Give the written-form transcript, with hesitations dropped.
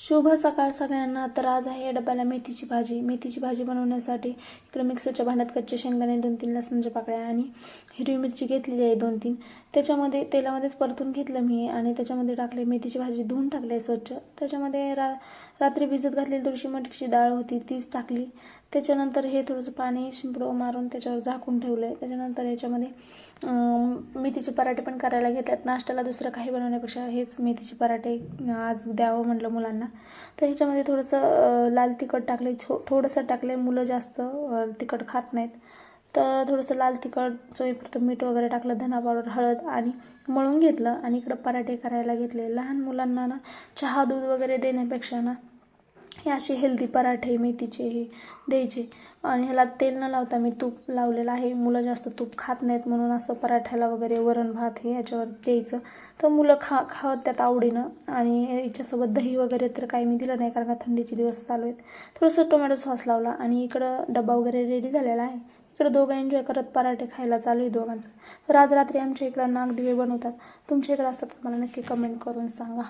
शुभ सकाळ सगळ्यांना. तर आज आहे डब्याला मेथीची भाजी. मेथीची भाजी बनवण्यासाठी इकडे मिक्सरच्या भांड्यात कच्चे शेंगदाणे 2-3 लसणाच्या पाकळ्या आणि हिरवी मिरची घेतलेली आहे 2-3. त्याच्यामध्ये तेलामध्येच परतून घेतलं मी आणि त्याच्यामध्ये टाकले मेथीची भाजी धुवून टाकले स्वच्छ. त्याच्यामध्ये रात्री भिजत घातलेली थोडीशी मटकीची डाळ होती तीच टाकली. त्याच्यानंतर हे थोडंसं पाणी शिंपडं मारून त्याच्यावर झाकून ठेवलं आहे. त्याच्यानंतर याच्यामध्ये मेथीचे पराठे पण करायला घेतल्यात. नाश्त्याला दुसरं काही बनवण्यापेक्षा हेच मेथीचे पराठे आज द्यावं म्हटलं मुलांना. तर ह्याच्यामध्ये थोडंसं लाल तिखट टाकले, थोडंसं टाकले. मुलं जास्त तिखट खात नाहीत, तर थोडंसं लाल तिखट, चवीपुरतं मीठ वगैरे टाकलं, धना पावडर, हळद आणि मळून घेतलं. आणि इकडं पराठे करायला घेतले. लहान मुलांना ना चहा दूध वगैरे देण्यापेक्षा ना हे असे हेल्दी पराठे मेथीचे हे द्यायचे. आणि ह्याला तेल न लावता मी तूप लावलेलं आहे. मुलं जास्त तूप खात नाहीत म्हणून असं पराठ्याला वगैरे वरण भात हे ह्याच्यावर द्यायचं. तर मुलं खावत त्यात आवडीनं. आणि याच्यासोबत दही वगैरे तर काही मी दिलं नाही, कारण का थंडीचे दिवस चालू आहेत. थोडंसं टोमॅटो सॉस लावला आणि इकडं डबा वगैरे रेडी झालेला आहे. इकडं दोघं एन्जॉय करत पराठे खायला चालू आहे दोघांचं. तर आज रात्री आमच्या इकडं नागदिवे बनवतात. तुमच्या इकडं असतात मला नक्की कमेंट करून सांगा.